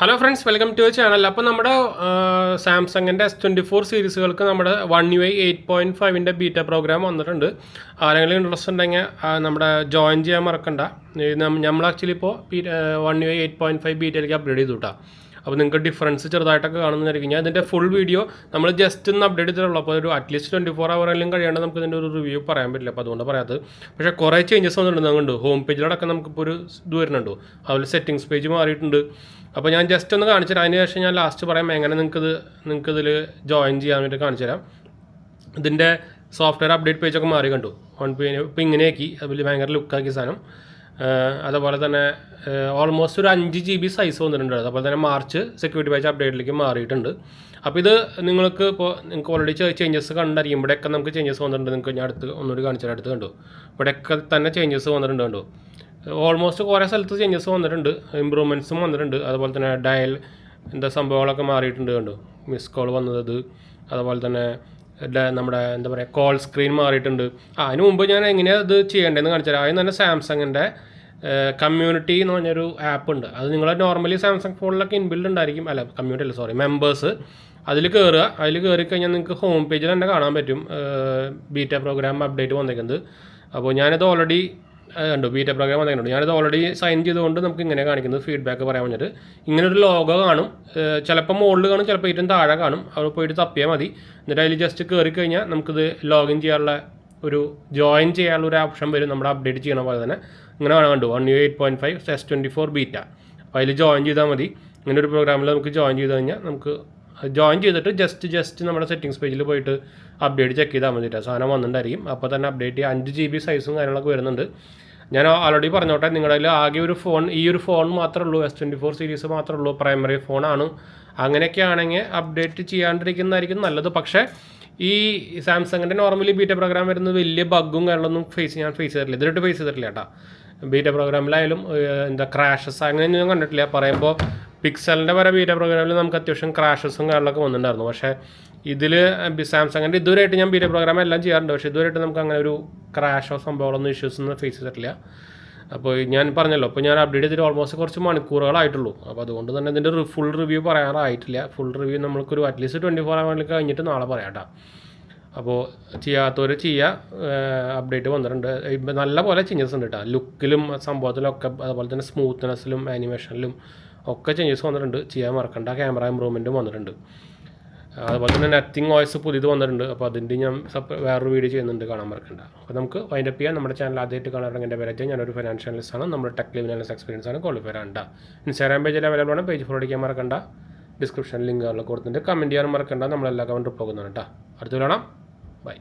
Hello friends, welcome to channel. അപ്പോൾ നമ്മുടെ സാംസങ്ങിൻ്റെ S24 സീരീസുകൾക്ക് നമ്മുടെ One UI 8.5ൻ്റെ ബീറ്റ പ്രോഗ്രാം വന്നിട്ടുണ്ട്. ആരെങ്കിലും ഇൻട്രസ്റ്റ് ഉണ്ടെങ്കിൽ നമ്മുടെ ജോയിൻ ചെയ്യാൻ മറക്കണ്ട. നമ്മൾ ആക്ച്വലി ഇപ്പോൾ One UI 8.5 ബീറ്റയിലേക്ക് അപ്ഗ്രേഡ് ചെയ്തു കിട്ടാം. അപ്പോൾ നിങ്ങൾക്ക് ഡിഫറൻസ് ചെറുതായിട്ടൊക്കെ കാണുന്നതായിരിക്കും. ഞാൻ ഇതിൻ്റെ ഫുൾ വീഡിയോ നമ്മൾ ജസ്റ്റ് ഒന്ന് അപ്ഡേറ്റ് ചെയ്തിട്ടുള്ളൂ. അപ്പോൾ ഒരു അറ്റ്ലീസ്റ്റ് 24 ഹവറെങ്കിലും കഴിയാണ്ട് നമുക്ക് ഇതിൻ്റെ ഒരു റിവ്യൂ പറയാൻ പറ്റില്ല. അപ്പോൾ അതുകൊണ്ട് പറയാത്തത്. പക്ഷേ കുറേ ചേഞ്ചസ് വന്നിട്ടുണ്ട്. ഹോം പേജിലടക്കം നമുക്കിപ്പോൾ ഒരു ഇത് വരുന്നുണ്ട്. അതുപോലെ സെറ്റിങ്സ് പേജ് മാറിയിട്ടുണ്ട്. അപ്പോൾ ഞാൻ ജസ്റ്റ് ഒന്ന് കാണിച്ചു തരാം. അതിന് ശേഷം ഞാൻ ലാസ്റ്റ് പറയാം എങ്ങനെ നിങ്ങൾക്കിതിൽ ജോയിൻ ചെയ്യാൻ വേണ്ടി കാണിച്ചു തരാം. ഇതിൻ്റെ സോഫ്റ്റ്വെയർ അപ്ഡേറ്റ് പേജൊക്കെ മാറി കണ്ടു. ഇപ്പോൾ ഇങ്ങനെയാക്കി, അതിൽ ഭയങ്കര ലുക്കാക്കി സാധനം. അതുപോലെ തന്നെ ഓൾമോസ്റ്റ് ഒരു 5 GB സൈസ് വന്നിട്ടുണ്ട്. അതുപോലെ തന്നെ മാർച്ച് സെക്യൂരിറ്റി പാച്ച് അപ്ഡേറ്റിലേക്ക് മാറിയിട്ടുണ്ട്. അപ്പോൾ ഇത് നിങ്ങൾക്ക് ഓൾറെഡി ചേഞ്ചസ് കണ്ടറിയും. ഇവിടെയൊക്കെ നമുക്ക് ചേഞ്ചസ് വന്നിട്ടുണ്ട്. നിങ്ങൾക്ക് ഞാൻ ഒന്നുകൂടി കാണിച്ചാൽ അടുത്ത് കണ്ടു. ഇവിടെയൊക്കെ തന്നെ ചേഞ്ചസ് വന്നിട്ടുണ്ട് കണ്ടു. ഓൾമോസ്റ്റ് കുറേ സ്ഥലത്ത് ചേഞ്ചസ് വന്നിട്ടുണ്ട്, ഇമ്പ്രൂവ്മെൻറ്റ്സും വന്നിട്ടുണ്ട്. അതുപോലെ തന്നെ ഡയൽ സംഭവങ്ങളൊക്കെ മാറിയിട്ടുണ്ട് കണ്ടു. മിസ് കോൾ വന്നത്, അതുപോലെ തന്നെ നമ്മുടെ കോൾ സ്ക്രീൻ മാറിയിട്ടുണ്ട്. അതിന് മുമ്പ് ഞാൻ എങ്ങനെയാണ് ഇത് ചെയ്യേണ്ടതെന്ന് കാണിച്ചു തരാം. അതിന് തന്നെ സാംസങ്ങിൻ്റെ കമ്മ്യൂണിറ്റി എന്ന് പറഞ്ഞൊരു ആപ്പ് ഉണ്ട്. അത് നിങ്ങൾ നോർമലി സാംസങ് ഫോണിലൊക്കെ ഇൻബിൽഡ് ഉണ്ടായിരിക്കും. മെമ്പേഴ്സ് അതിൽ കയറി കഴിഞ്ഞാൽ നിങ്ങൾക്ക് ഹോം പേജിൽ തന്നെ കാണാൻ പറ്റും ബീറ്റ പ്രോഗ്രാം അപ്ഡേറ്റ് വന്നേക്കുന്നത്. അപ്പോൾ ഞാനിത് ഓൾറെഡി ഉണ്ട്, ബീറ്റ പ്രോഗ്രാം വന്നിട്ടുണ്ട്. ഞാനിത് ഓൾറെഡി സൈൻ ചെയ്തുകൊണ്ട് നമുക്ക് ഇങ്ങനെ കാണിക്കുന്നത് ഫീഡ്ബാക്ക് പറയാൻ വേണ്ടിയിട്ട്. ഇങ്ങനൊരു ലോഗോ കാണും, ചിലപ്പോൾ മുകളിൽ കാണും, ചിലപ്പോൾ ഏറ്റവും താഴെ കാണും. അവിടെ പോയിട്ട് തപ്പിയാൽ മതി. എന്നിട്ട് അതിൽ ജസ്റ്റ് കയറി കഴിഞ്ഞാൽ നമുക്കിത് ജോയിൻ ചെയ്യാനുള്ള ഒരു ഓപ്ഷൻ വരും. നമ്മുടെ അപ്ഡേറ്റ് ചെയ്യണ പോലെ തന്നെ ഇങ്ങനെ കണ്ടു. One UI 8.5 S24 beta. അപ്പോൾ അതിൽ ജോയിൻ ചെയ്താൽ മതി. ഇങ്ങനെ ഒരു പ്രോഗ്രാമിൽ നമുക്ക് ജോയിൻ ചെയ്ത് കഴിഞ്ഞാൽ നമുക്ക് ജോയിൻ ചെയ്തിട്ട് ജസ്റ്റ് നമ്മുടെ സെറ്റിങ്സ് പേജിൽ പോയിട്ട് അപ്ഡേറ്റ് ചെക്ക് ചെയ്താൽ മതി. സാധനം വന്നിട്ടുണ്ടായിരിക്കും. അപ്പോൾ തന്നെ അപ്ഡേറ്റ് ചെയ്യുക. 5 GB സൈസും കാര്യങ്ങളൊക്കെ വരുന്നുണ്ട്. ഞാൻ ഓൾറെഡി പറഞ്ഞോട്ടെ, നിങ്ങളുടെ കയ്യിൽ ആകെ ഈ ഒരു ഫോൺ മാത്രമേ ഉള്ളൂ, S24 സീരീസ് മാത്രമേ ഉള്ളൂ, പ്രൈമറി ഫോണാണ്. അങ്ങനെയൊക്കെ ആണെങ്കിൽ അപ്ഡേറ്റ് ചെയ്യാണ്ടിരിക്കുന്നതായിരിക്കും നല്ലത്. പക്ഷേ ഈ സാംസങ്ങിൻ്റെ നോർമലി ബീറ്റ പ്രോഗ്രാം വരുന്നത് വലിയ ബഗ്ഗും കാര്യങ്ങളൊന്നും ഞാൻ ഫേസ് ചെയ്തിട്ടില്ല. ഇതിലിട്ട് ഫേസ് ചെയ്തിട്ടില്ല കേട്ടോ. ബീറ്റ പ്രോഗ്രാമിലായാലും ക്രാഷസ് അങ്ങനെയൊന്നും ഞാൻ കണ്ടിട്ടില്ല. പറയുമ്പോൾ പിക്സലിൻ്റെ വരെ ബീറ്റ പ്രോഗ്രാമിൽ നമുക്ക് അത്യാവശ്യം ക്രാഷസും കാര്യങ്ങളൊക്കെ വന്നിട്ടുണ്ടായിരുന്നു. പക്ഷേ ഇതിൽ സാംസങ്ങിൻ്റെ ഇതുവരെയായിട്ട് ഞാൻ ബീറ്റ പ്രോഗ്രാം എല്ലാം ചെയ്യാറുണ്ട്. പക്ഷേ ഇതുവരെയായിട്ട് നമുക്ക് അങ്ങനെ ഒരു ക്രാഷോ സംഭവങ്ങളൊന്നും ഇഷ്യൂസൊന്നും ഫേസ് ചെയ്തിട്ടില്ല. അപ്പോൾ ഞാൻ പറഞ്ഞല്ലോ, അപ്പോൾ ഞാൻ അപ്ഡേറ്റ് ചെയ്തിട്ട് ഓൾമോസ്റ്റ് കുറച്ച് മണിക്കൂറുകളായിട്ടുള്ളൂ. അപ്പോൾ അതുകൊണ്ട് തന്നെ ഇതിൻ്റെ ഫുൾ റിവ്യൂ പറയാറായിട്ടില്ല. ഫുൾ റിവ്യൂ നമ്മൾക്കൊരു അറ്റ്ലീസ്റ്റ് 24 ഹവറിൽ കഴിഞ്ഞിട്ട് നാളെ പറയാം കേട്ടോ. അപ്പോൾ ചെയ്യാത്തവർ അപ്ഡേറ്റ് വന്നിട്ടുണ്ട്. നല്ല പോലെ ചേഞ്ചസ് ഉണ്ട് കേട്ടോ. ലുക്കിലും സംഭവത്തിലൊക്കെ, അതുപോലെ തന്നെ സ്മൂത്ത്നെസ്സിലും ആനിമേഷനിലും ഒക്കെ ചേഞ്ചസ് വന്നിട്ടുണ്ട്. ചെയ്യാൻ മറക്കണ്ട. ക്യാമറ ഇമ്പ്രൂവ്മെൻറ്റും വന്നിട്ടുണ്ട്. അതുപോലെ തന്നെ നത്തിങ് വോയിസ് പുതിയത് വന്നിട്ടുണ്ട്. അപ്പോൾ അതിൻ്റെ ഞാൻ വേറൊരു വീഡിയോ ചെയ്യുന്നുണ്ട്, കാണാൻ മറക്കണ്ട. അപ്പോൾ നമുക്ക് വൈൻഡപ്പ് ചെയ്യാം. നമ്മുടെ ചാനൽ ആദ്യമായിട്ട് കാണാറുണ്ട്. എൻ്റെ പേര് ഞാനൊരു ഫൈനാൻഷ്യൽ അനലിസ്റ്റാണ്. നമ്മുടെ ടെക് ലിവ് അനലിസ്റ്റ് എക്സ്പീരിയൻസ് ആണ്, ക്വാളിഫൈഡ് ആണ്. ഇൻസ്റ്റാഗ്രാം പേജിൽ അവൈലബിൾ ആണ്. പേജ് ഫോളോ ചെയ്യാൻ മറക്കണ്ട. ഡിസ്ക്രിപ്ഷൻ ലിങ്കുകളിൽ കൊടുത്തിട്ടുണ്ട്. കമൻറ്റ് ചെയ്യാൻ മറക്കണ്ട. നമ്മളെല്ലാ കമൻറ്റ് പോകുന്നതാണ് കേട്ടോ. അടുത്ത് കാണാം. ബൈ.